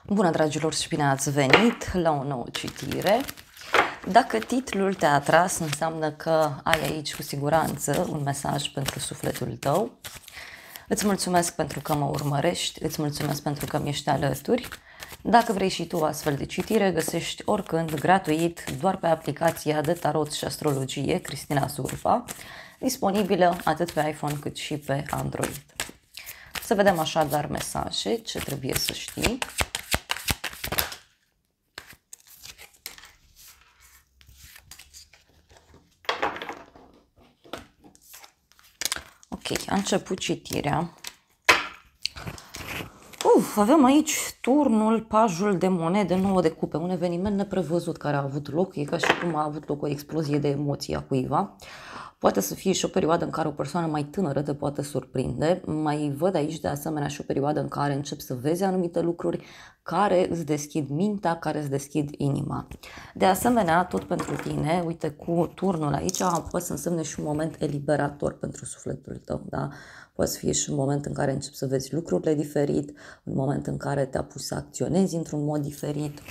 Bună, dragilor, și bine ați venit la o nouă citire. Dacă titlul te-a atras, înseamnă că ai aici cu siguranță un mesaj pentru sufletul tău. Îți mulțumesc pentru că mă urmărești, îți mulțumesc pentru că mi ești alături. Dacă vrei și tu o astfel de citire, găsești oricând, gratuit, doar pe aplicația de tarot și astrologie Cristina Surfa, disponibilă atât pe iPhone cât și pe Android. Să vedem așadar mesaje, ce trebuie să știi. Ok, a început citirea. Avem aici turnul, pajul de monede, 9 de cupe, un eveniment neprevăzut care a avut loc, e ca și cum a avut loc o explozie de emoții a cuiva. Poate să fie și o perioadă în care o persoană mai tânără te poate surprinde. Mai văd aici de asemenea și o perioadă în care începi să vezi anumite lucruri care îți deschid mintea, care îți deschid inima. De asemenea, tot pentru tine, uite, cu turnul aici, poate să însemne și un moment eliberator pentru sufletul tău, da? Poate să fie și un moment în care începi să vezi lucrurile diferit, un moment în care te apuci să acționezi într-un mod diferit.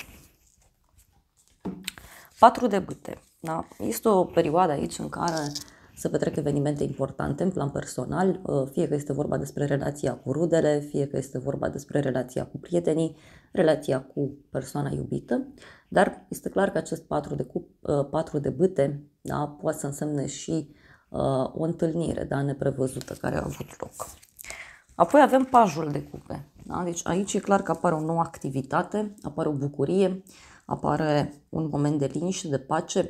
4 de bâte, da? Este o perioadă aici în care se petrec evenimente importante în plan personal, fie că este vorba despre relația cu rudele, fie că este vorba despre relația cu prietenii, relația cu persoana iubită, dar este clar că acest 4 de bâte, da, poate să însemne și o întâlnire, da, neprevăzută care a avut loc. Apoi avem pajul de cupe, da? Deci aici e clar că apare o nouă activitate, apare o bucurie, apare un moment de liniște, de pace.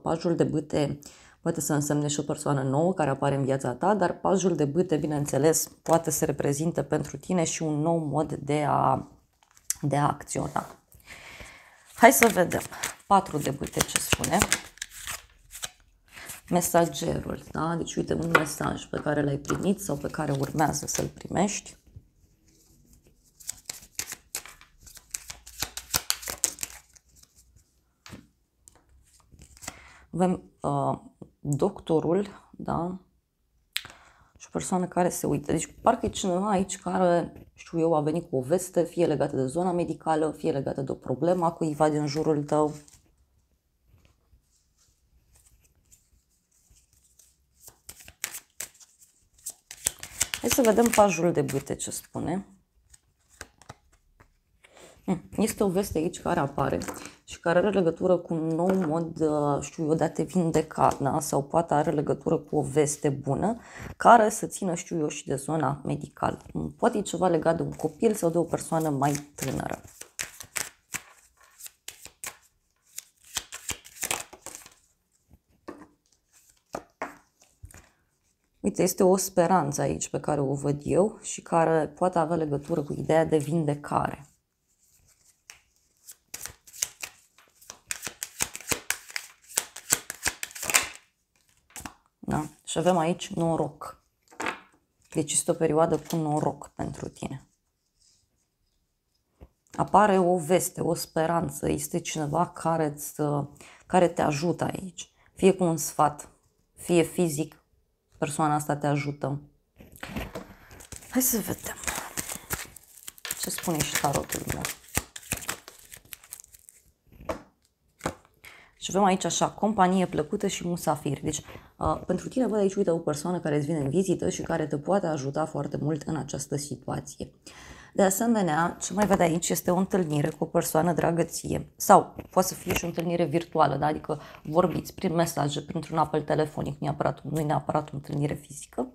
Pajul de bâte poate să însemne și o persoană nouă care apare în viața ta, dar pajul de bâte, bineînțeles, poate să reprezinte pentru tine și un nou mod de a acționa. Hai să vedem 4 de bâte ce spune. Mesagerul, da? Deci uite un mesaj pe care l-ai primit sau pe care urmează să-l primești. Avem doctorul, da? Și o persoană care se uită. Deci parcă e cineva aici care, știu eu, a venit cu o veste, fie legată de zona medicală, fie legată de o problemă a cuiva din jurul tău. Hai să vedem pajul de bâte ce spune. Este o veste aici care apare și care are legătură cu un nou mod, știu eu, de a te vindeca, da? Sau poate are legătură cu o veste bună care să țină, știu eu, și de zona medicală. Poate e ceva legat de un copil sau de o persoană mai tânără. Uite, este o speranță aici pe care o văd eu și care poate avea legătură cu ideea de vindecare. Da? Și avem aici noroc. Deci este o perioadă cu noroc pentru tine. Apare o veste, o speranță, este cineva care te ajută aici. Fie cu un sfat, fie fizic, persoana asta te ajută. Hai să vedem ce spune și tarotul meu. Și avem aici așa, companie plăcută și musafiri. Deci, pentru tine văd aici, uite, o persoană care îți vine în vizită și care te poate ajuta foarte mult în această situație. De asemenea, ce mai văd aici este o întâlnire cu o persoană dragă ție. Sau poate să fie și o întâlnire virtuală, da? Adică vorbiți prin mesaje, printr-un apel telefonic, nu e neapărat o întâlnire fizică,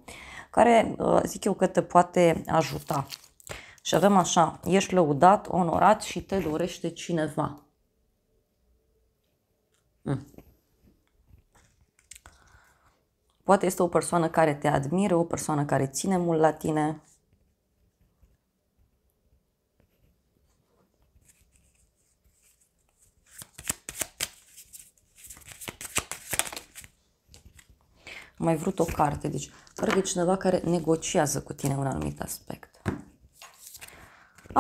care zic eu că te poate ajuta. Și avem așa, ești lăudat, onorat și te dorește cineva. Poate este o persoană care te admiră, o persoană care ține mult la tine. Am mai vrut o carte, deci pare că e cineva care negociază cu tine un anumit aspect.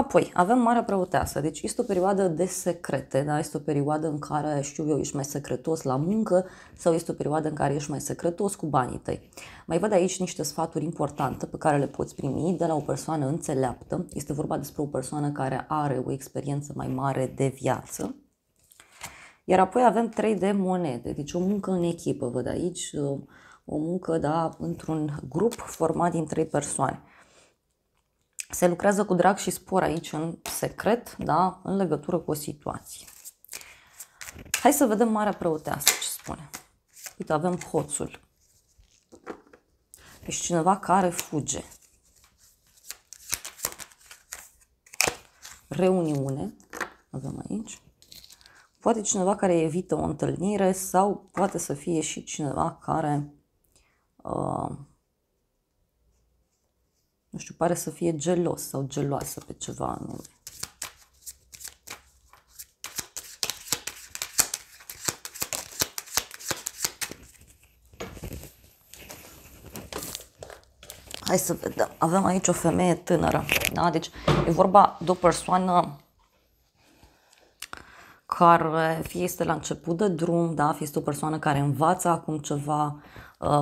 Apoi, avem Marea Preoteasă, deci este o perioadă de secrete, da? Este o perioadă în care, știu eu, ești mai secretos la muncă sau este o perioadă în care ești mai secretos cu banii tăi. Mai văd aici niște sfaturi importante pe care le poți primi de la o persoană înțeleaptă. Este vorba despre o persoană care are o experiență mai mare de viață. Iar apoi avem 3 de monede, deci o muncă în echipă, văd aici, o muncă, da, într-un grup format din 3 persoane. Se lucrează cu drag și spor aici în secret, da, în legătură cu o situație. Hai să vedem Marea Preoteasă ce spune. Uite, avem Hoțul. Deci cineva care fuge. Reuniune, avem aici. Poate cineva care evită o întâlnire sau poate să fie și cineva care, nu știu, pare să fie gelos sau geloasă pe ceva anume. Hai să vedem. Avem aici o femeie tânără. Da? Deci e vorba de o persoană care fie este la început de drum, da? Fie este o persoană care învață acum ceva.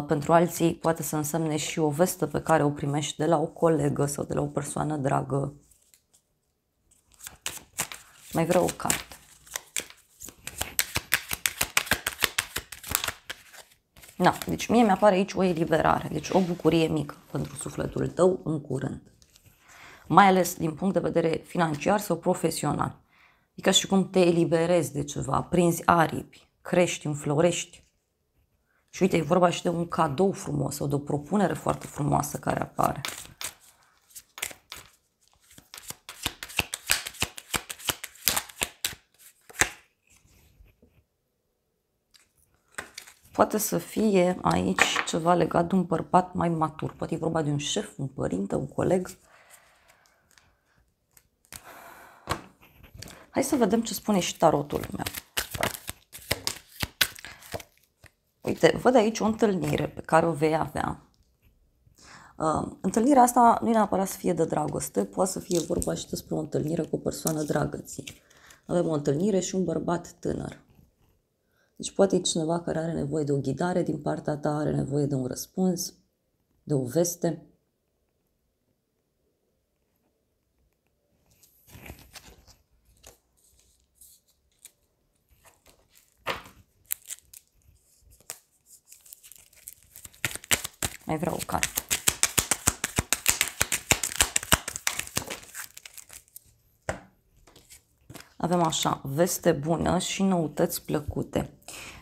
Pentru alții poate să însemne și o veste pe care o primești de la o colegă sau de la o persoană dragă. Mai vreau o carte. Da, deci mie mi-apare aici o eliberare, deci o bucurie mică pentru sufletul tău în curând. Mai ales din punct de vedere financiar sau profesional. E ca și cum te eliberezi de ceva, prinzi aripi, crești, înflorești. Și uite, e vorba și de un cadou frumos sau de o propunere foarte frumoasă care apare. Poate să fie aici ceva legat de un bărbat mai matur. Poate e vorba de un șef, un părinte, un coleg. Hai să vedem ce spune și tarotul meu. Uite, văd aici o întâlnire pe care o vei avea. Întâlnirea asta nu e neapărat să fie de dragoste, poate să fie vorba și despre o întâlnire cu o persoană dragă ție. Avem o întâlnire și un bărbat tânăr. Deci poate e cineva care are nevoie de o ghidare din partea ta, are nevoie de un răspuns, de o veste. Mai vreau o carte. Avem așa, veste bună și noutăți plăcute.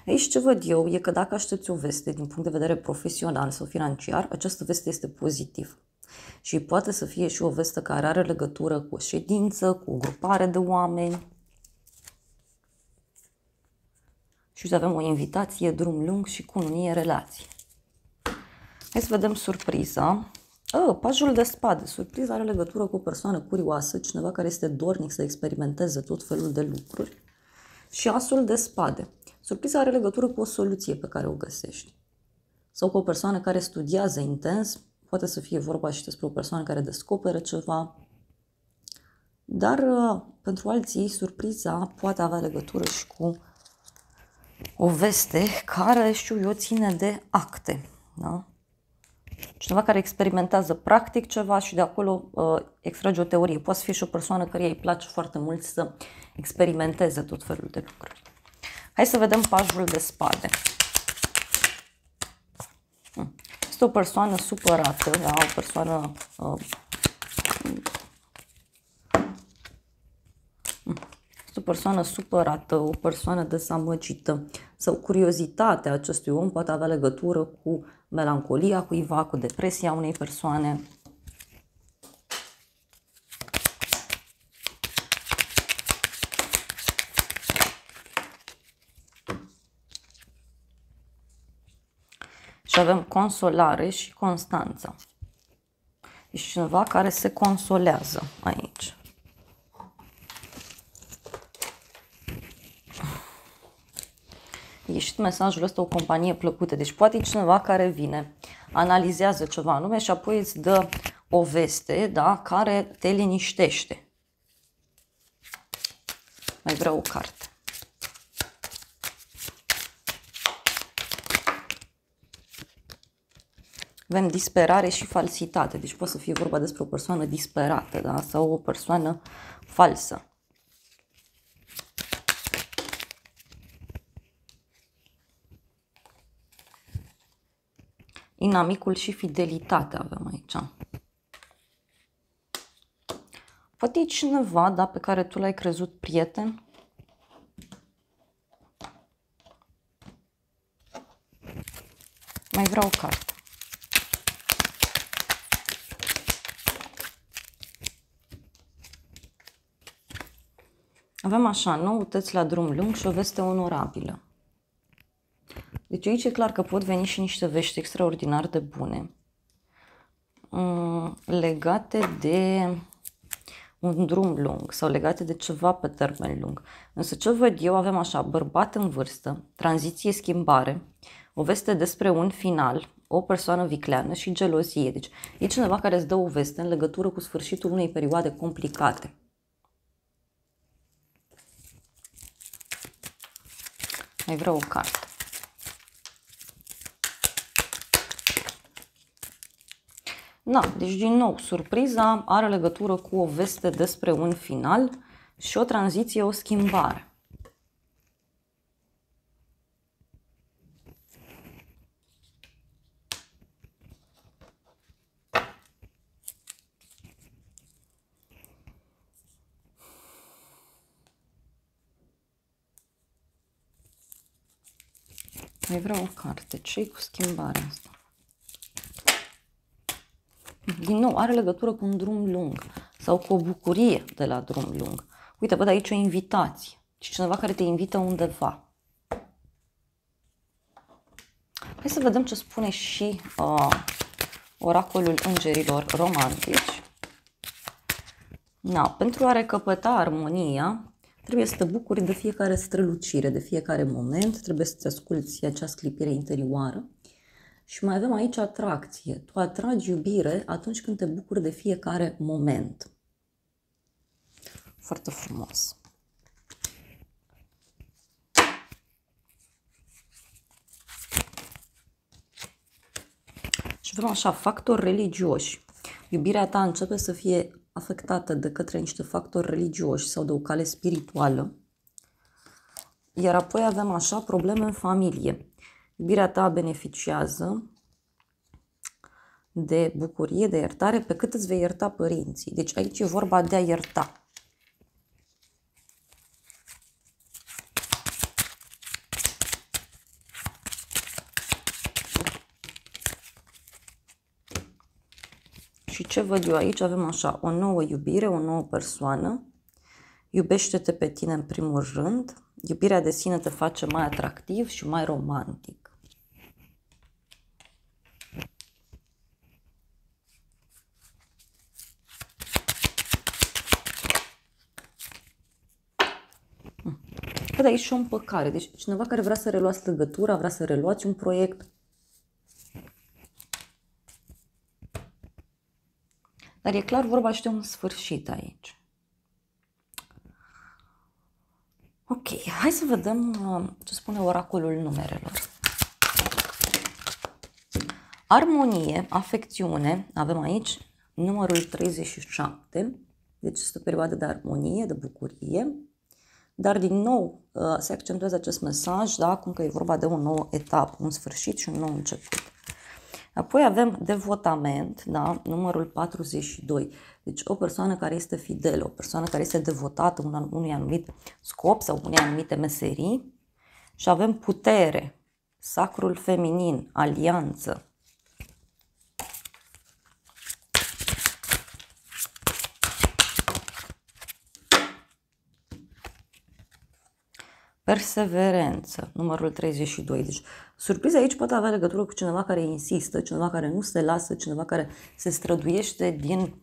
Aici ce văd eu e că dacă aștepți o veste din punct de vedere profesional sau financiar, această veste este pozitivă. Și poate să fie și o veste care are legătură cu o ședință, cu o grupare de oameni. Și uite, avem o invitație, drum lung și cununie relații. Hai să vedem surpriza. Pajul de spade. Surpriza are legătură cu o persoană curioasă, cineva care este dornic să experimenteze tot felul de lucruri. Și asul de spade. Surpriza are legătură cu o soluție pe care o găsești. Sau cu o persoană care studiază intens. Poate să fie vorba și despre o persoană care descoperă ceva. Dar pentru alții, surpriza poate avea legătură și cu o veste care, știu eu, ține de acte. Da? Cineva care experimentează practic ceva și de acolo extrage o teorie. Poate să fie și o persoană care îi place foarte mult să experimenteze tot felul de lucruri. Hai să vedem pajul de spade. Este o persoană supărată, da? O persoană o persoană supărată, o persoană dezamăgită sau curiozitatea acestui om poate avea legătură cu melancolia cuiva, cu depresia unei persoane. Și avem consolare și constanța. Deci cineva care se consolează aici. Ieșit mesajul ăsta, o companie plăcută. Deci poate e cineva care vine, analizează ceva anume și apoi îți dă o veste, da, care te liniștește. Mai vreau o carte. Avem disperare și falsitate. Deci poate să fie vorba despre o persoană disperată, da? Sau o persoană falsă. Inamicul și fidelitatea avem aici. Poate e cineva, da, pe care tu l-ai crezut prieten. Mai vreau o carte. Avem așa, noutăți la drum lung și o veste onorabilă. Deci aici e clar că pot veni și niște vești extraordinar de bune legate de un drum lung sau legate de ceva pe termen lung. Însă ce văd eu, avem așa, bărbat în vârstă, tranziție, schimbare, o veste despre un final, o persoană vicleană și gelozie. Deci e cineva care îți dă o veste în legătură cu sfârșitul unei perioade complicate. Mai vreau o carte. Da, deci din nou, surpriza are legătură cu o veste despre un final și o tranziție, o schimbare. Mai vreau o carte. Ce-i cu schimbarea asta? Din nou, are legătură cu un drum lung sau cu o bucurie de la drum lung. Uite, văd aici o invitație. Și cineva care te invită undeva. Hai să vedem ce spune și oracolul îngerilor romantici. Da, pentru a recăpăta armonia, trebuie să te bucuri de fiecare strălucire, de fiecare moment, trebuie să-ți asculți acea sclipire interioară. Și mai avem aici atracție. Tu atragi iubire atunci când te bucuri de fiecare moment. Foarte frumos. Și avem așa, factori religioși. Iubirea ta începe să fie afectată de către niște factori religioși sau de o cale spirituală. Iar apoi avem așa, probleme în familie. Iubirea ta beneficiază de bucurie, de iertare, pe cât îți vei ierta părinții. Deci aici e vorba de a ierta. Și ce văd eu aici? Avem așa, o nouă iubire, o nouă persoană. Iubește-te pe tine în primul rând. Iubirea de sine te face mai atractiv și mai romantic. Văd aici și o împăcare. Deci cineva care vrea să reluați legătura, vrea să reluați un proiect. Dar e clar vorba și de un sfârșit aici. Ok, hai să vedem ce spune oracolul numerelor. Armonie, afecțiune, avem aici numărul 37, deci este o perioadă de armonie, de bucurie, dar din nou se accentuează acest mesaj, da, acum că e vorba de o nouă etapă, un sfârșit și un nou început. Apoi avem devotament, da, numărul 42, deci o persoană care este fidelă, o persoană care este devotată unui anumit scop sau unei anumite meserii. Și avem putere, sacrul feminin, alianță. Perseverență, numărul 32. Deci, surpriza aici poate avea legătură cu cineva care insistă, cineva care nu se lasă, cineva care se străduiește din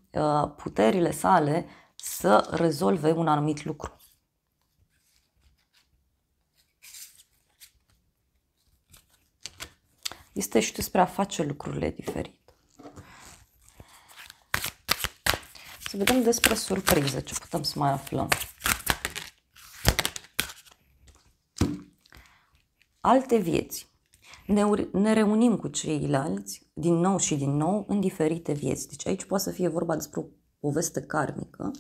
puterile sale să rezolve un anumit lucru. Este și despre a face lucrurile diferit. Să vedem despre surpriză, ce putem să mai aflăm. alte vieți. Ne reunim cu ceilalți din nou și din nou în diferite vieți. Deci aici poate să fie vorba despre o poveste karmică.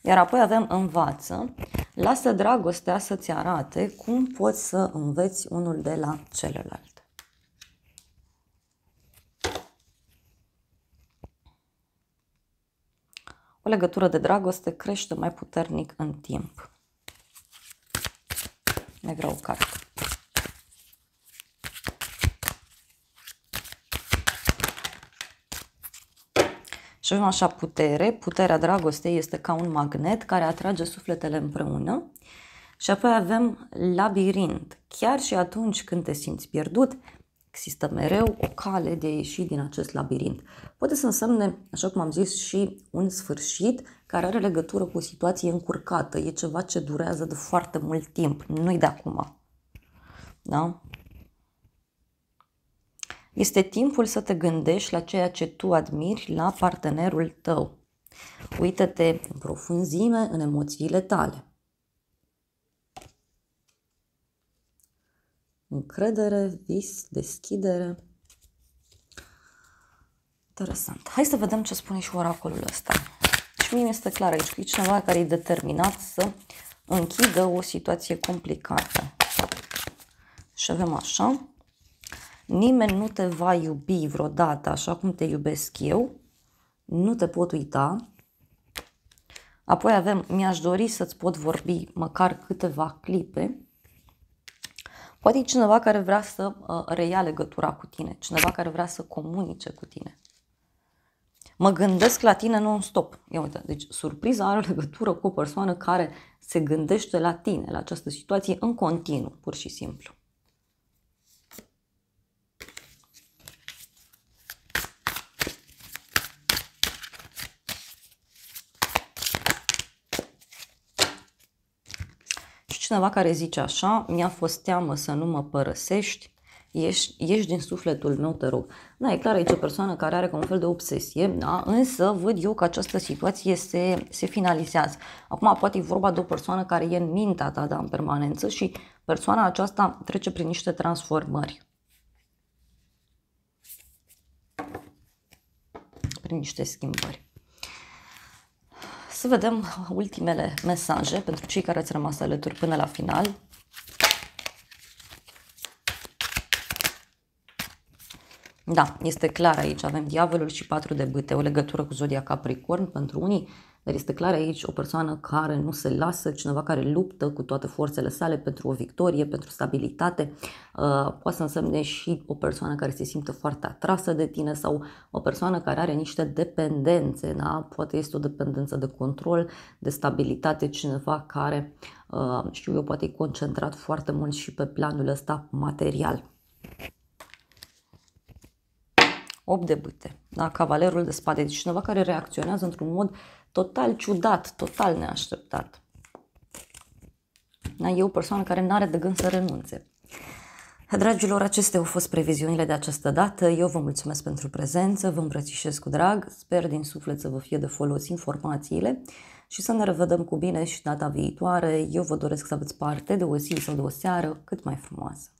Iar apoi avem învață. Lasă dragostea să-ți arate cum poți să înveți unul de la celălalt. O legătură de dragoste crește mai puternic în timp. Mai vreau o carte. Și avem așa putere. Puterea dragostei este ca un magnet care atrage sufletele împreună. Și apoi avem labirint. Chiar și atunci când te simți pierdut, există mereu o cale de a ieși din acest labirint. Poate să însemne, așa cum am zis, și un sfârșit care are legătură cu o situație încurcată. E ceva ce durează de foarte mult timp, nu-i de acum. Da? Este timpul să te gândești la ceea ce tu admiri la partenerul tău. Uită-te în profunzime în emoțiile tale. Încredere, vis, deschidere. Interesant. Hai să vedem ce spune și oracolul ăsta. Și mie mi-este clar aici că e cineva care e determinat să închidă o situație complicată. Și avem așa. Nimeni nu te va iubi vreodată așa cum te iubesc eu. Nu te pot uita. Apoi avem, mi-aș dori să-ți pot vorbi măcar câteva clipe. Poate e cineva care vrea să reia legătura cu tine, cineva care vrea să comunice cu tine. Mă gândesc la tine non-stop. Ia uite, deci surpriza are o legătură cu o persoană care se gândește la tine, la această situație în continuu, pur și simplu. Cineva care zice așa, mi-a fost teamă să nu mă părăsești, ieși din sufletul meu, te rog. Da, e clar aici o persoană care are ca un fel de obsesie, da? Însă văd eu că această situație se finalizează. Acum poate e vorba de o persoană care e în mintea ta, da, în permanență și persoana aceasta trece prin niște transformări. Prin niște schimbări. Să vedem ultimele mesaje pentru cei care ați rămas alături până la final. Da, este clar aici. Avem diavolul și 4 de bâte, o legătură cu zodia Capricorn pentru unii, dar este clar aici o persoană care nu se lasă, cineva care luptă cu toate forțele sale pentru o victorie, pentru stabilitate. Poate să însemne și o persoană care se simte foarte atrasă de tine sau o persoană care are niște dependențe, da? Poate este o dependență de control, de stabilitate, cineva care, știu eu, poate e concentrat foarte mult și pe planul ăsta material. 8 de bâte, da? Cavalerul de spade, deci cineva care reacționează într-un mod total ciudat, total neașteptat. Da? E o persoană care nu are de gând să renunțe. Dragilor, acestea au fost previziunile de această dată. Eu vă mulțumesc pentru prezență, vă îmbrățișez cu drag, sper din suflet să vă fie de folos informațiile și să ne revedem cu bine și data viitoare. Eu vă doresc să aveți parte de o zi sau de o seară cât mai frumoasă.